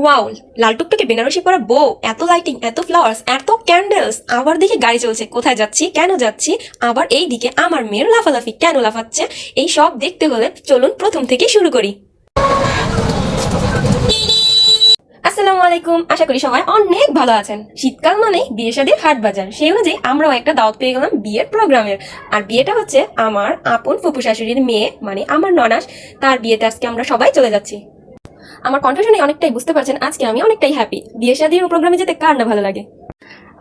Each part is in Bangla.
ওয়াও, লাল টুকটুকে বেনারসি পরা বউ, এত লাইটিং, এত ফ্লাওয়ার্স, এত ক্যান্ডেলস। আবার দেখি গাড়ি চলছে, কোথায় যাচ্ছি, কেন যাচ্ছি, আবার এই দিকে আমার মেয়ের লাফালাফি কেন লাফাচ্ছে। এই সব দেখতে হলে চলুন প্রথম থেকে শুরু করি। আসসালামু আলাইকুম, আশা করি সবাই অনেক ভালো আছেন। শীতকাল মানে বিয়ে শাদীর হাট বাজার, সেই অনুযায়ী আমরাও একটা দাওয়াত পেয়ে গেলাম বিয়ের প্রোগ্রামের। আর বিয়েটা হচ্ছে আমার আপন ফুপু শাশুড়ির মেয়ে, মানে আমার ননাস, তার বিয়েতে আজকে আমরা সবাই চলে যাচ্ছি। আমার কণ্ঠ শুনে অনেকটাই বুঝতে পারছেন আজকে আমি অনেকটাই হ্যাপি। বিয়ে শাদীর প্রোগ্রামে যেতে কার না ভালো লাগে।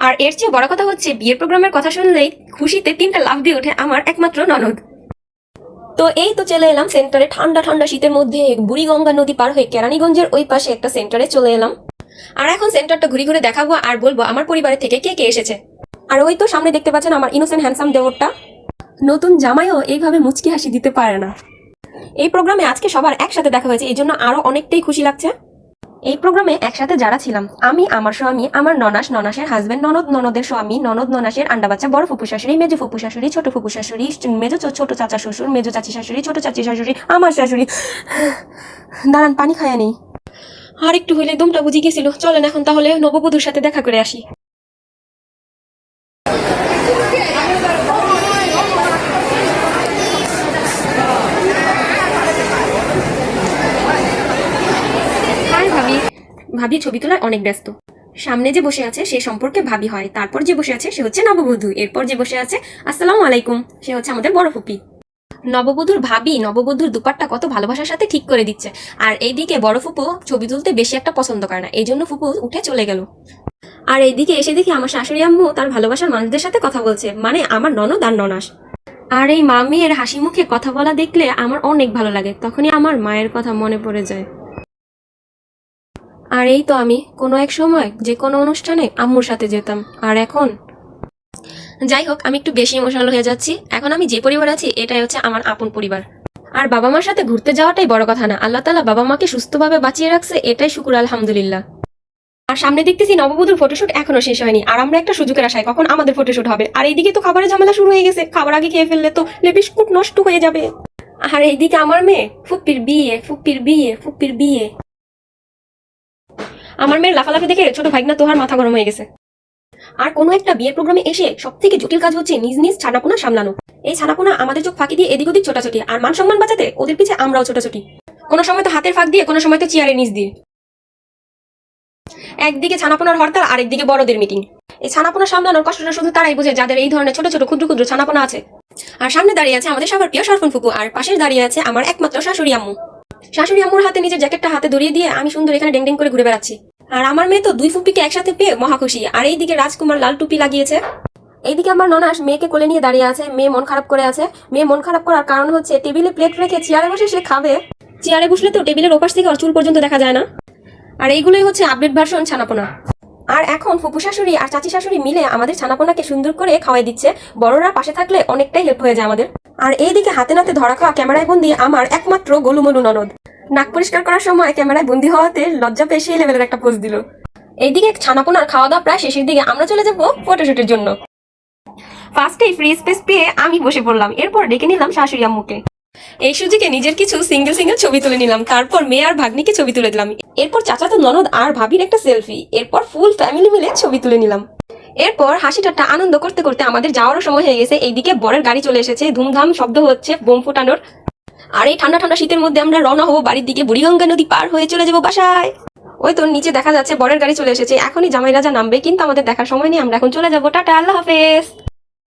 আর এর চেয়ে বড় কথা হচ্ছে, বিয়ের প্রোগ্রামের কথা শুনলেই খুশিতে তিনটা লাফ দিয়ে ওঠে আমার একমাত্র ননদ। তো এই তো চলে এলাম সেন্টারে, ঠান্ডা ঠান্ডা শীতের মধ্যে বুড়িগঙ্গা নদী পার হয়ে কেরানীগঞ্জের ওই পাশে একটা সেন্টারে চলে এলাম। আর এখন সেন্টারটা ঘুরে ঘুরে দেখাবো আর বলবো আমার পরিবারের থেকে কে কে এসেছে। আর ওই তো সামনে দেখতে পাচ্ছেন আমার ইনোসেন্ট হ্যান্ডসাম দেওরটা। নতুন জামাইও এইভাবে মুচকি হাসি দিতে পারে না। এই প্রোগ্রামে আজকে সবার একসাথে দেখা হয়েছে, এই জন্য আরো অনেকটাই খুশি লাগছে। এই প্রোগ্রামে একসাথে যারা ছিলাম, আমি, আমার স্বামী, আমার ননাস, ননাসের হাজবেন্ড, ননদ, ননদের স্বামী, ননদ, ননাসের আন্ডা বাচ্চা, বড় ফুপু শাশুড়ি, মেজো ফুপু শাশুড়ি, ছোট ফুপু শাশুড়ি, মেজো ছোট চাচা শ্বশুর, মেজো চাচি শাশুড়ি, ছোট চাচি শাশুড়ি, আমার শাশুড়ি। দাঁড়ান, পানি খায়া নেই। আর একটু হইলে দমটা বুঝি গেছিল। চলেন এখন তাহলে নববধূর সাথে দেখা করে আসি। হাই ভাবি। ভাবি ছবি তোলায় অনেক ব্যস্ত। সামনে যে বসে আছে সে সম্পর্কে ভাবি হয়, তারপর যে বসে আছে সে হচ্ছে নববধূ, এরপর যে বসে আছে আসসালামু আলাইকুম সে হচ্ছে আমাদের বড় ফুপি। নববধূর ভাবি নববধূর দুপাট্টা কত ভালোবাসার সাথে ঠিক করে দিচ্ছে। আর এইদিকে বড় ফুপু ছবি তুলতে বেশি একটা পছন্দ করে না, এই জন্য ফুপু উঠে চলে গেল। আর এইদিকে এসে দেখি আমার শাশুড়ি আম্মু তার ভালোবাসার মানুষদের সাথে কথা বলছে, মানে আমার ননদ আর ননাস। আর এই মা মেয়ের হাসি মুখে কথা বলা দেখলে আমার অনেক ভালো লাগে, তখনই আমার মায়ের কথা মনে পড়ে যায়। আর এই তো আমি কোনো এক সময় যে কোনো অনুষ্ঠানে আম্মুর সাথে যেতাম, আর এখন যাই হোক, আমি একটু বেশি ইমোশনাল হয়ে যাচ্ছি। এখন আমি যে পরিবার আছি এটাই হচ্ছে আমার আপন পরিবার। আর বাবা মার সাথে ঘুরতে যাওয়াটাই বড় কথা না, আল্লাহ তাআলা বাবা মাকে সুস্থভাবে বাঁচিয়ে রাখছে, এটাই শুকুর আলহামদুলিল্লাহ। আর সামনে দেখতেছি নববধূর ফটোশুট এখনো শেষ হয়নি, আর আমরা একটা সুযোগের আশায় কখন আমাদের ফটোশুট হবে। আর এইদিকে তো খাবারের ঝামেলা শুরু হয়ে গেছে, খাবার আগে খেয়ে ফেললে তো বিস্কুট নষ্ট হয়ে যাবে। আর এইদিকে আমার মেয়ে, ফুপ্পির বিয়ে, ফুপ্পির বিয়ে, ফুপ্পির বিয়ে। আমার মেয়ের লাফালাফি দেখে ছোট ভাইগনা তোহার মাথা গরম হয়ে গেছে। আর কোনো একটা বিয়ের প্রোগ্রামে এসে সব থেকে জটিল কাজ হচ্ছে নিজ নিজ ছানাপোনা সামলানো। এই ছানাপোনা আমাদের চোখ ফাঁকি দিয়ে এদিক ওদিক ছোটাছুটি, আর মান সম্মান বাঁচাতে ওদের পিছে আমরাও ছোটাছুটি। কোনো সময় তো হাতের ফাঁক দিয়ে, কোনো সময় তো চেয়ারের নিচ দিয়ে। একদিকে ছানাপোনার হরতাল, আরেকদিকে বড়দের মিটিং। এই ছানাপোনা সামলানোর কষ্টটা শুধু তারাই বুঝে যাদের এই ধরনের ছোট ছোট ক্ষুদ্র ক্ষুদ্র ছানাপোনা আছে। আর সামনে দাঁড়িয়ে আছে আমাদের সবার প্রিয় সরফন ফুপু, আর পাশে দাঁড়িয়ে আছে আমার একমাত্র শাশুড়ি আম্মু। শাশুড়ি আম্মুর হাতে নিজের জ্যাকেটটা হাতে ধরিয়ে দিয়ে আমি সুন্দর এখানে ডেং ডেং করে ঘুরে বেড়াচ্ছি। আর আমার মেয়ে তো দুই ফুপিকে একসাথে পেয়ে মহা খুশি। আর এইদিকে রাজকুমার লাল টুপি লাগিয়েছে। এইদিকে আমার ননাস মেয়েকে কোলে নিয়ে দাঁড়িয়ে আছে, মেয়ে মন খারাপ করে আছে। মেয়ে মন খারাপ করার কারণ হচ্ছে টেবিলে প্লেট রেখে চেয়ারে বসে সে খাবে। চেয়ারে বসলে তো টেবিলের ওপাশ থেকে চুল পর্যন্ত দেখা যায় না। আর এইগুলোই হচ্ছে আপডেট ভার্সন ছানাপোনা। আর এখন ফুপু শাশুড়ি আর চাচি শাশুড়ি মিলে আমাদের ছানাপোনাকে সুন্দর করে খাওয়াই দিচ্ছে। বড়রা পাশে থাকলে অনেকটাই হেল্প হয়ে যায় আমাদের। আর এইদিকে হাতে নাতে ধরা খাওয়া ক্যামেরায় বন্দি আমার একমাত্র গোলুমলু ননদ। নাক পরিষ্কার করার সময় ক্যামেরায় বন্দি হওয়াতে লজ্জা পেয়ে সেই লেভেলের একটা পোজ দিল। এইদিকে ছানাপোনার খাওয়া দাওয়া প্রায় শেষের দিকে, আমরা চলে যাবো ফটোশুটের জন্য। ফার্স্টেই ফ্রি স্পেস পেয়ে আমি বসে পড়লাম, এরপর ডেকে নিলাম শাশুড়ি আম্মুকে। এই সুযোগে নিজের কিছু সিঙ্গেল সিঙ্গেল ছবি তুলে নিলাম, তারপর মেয়ে আর ভাগ্নিকে ছবি তুলে দিলাম, এরপর চাচাতো ননদ আর ভাবির একটা সেলফি, এরপর ফুল ফ্যামিলি মিলে ছবি তুলে নিলাম। এরপর হাসি ঠাট্টা আনন্দ করতে করতে আমাদের যাওয়ারও সময় হয়ে গেছে। এইদিকে বরের গাড়ি চলে এসেছে, ধুমধাম শব্দ হচ্ছে বোম ফুটানোর। আর এই ঠান্ডা ঠান্ডা শীতের মধ্যে আমরা রওনা হবো বাড়ির দিকে, বুড়িগঙ্গা নদী পার হয়ে চলে যাবো বাসায়। ওই তো নিচে দেখা যাচ্ছে বরের গাড়ি চলে এসেছে, এখনই জামাই রাজা নামবে, কিন্তু আমাদের দেখার সময় নেই, আমরা এখন চলে যাবো। টাটা, আল্লাহ হাফেজ।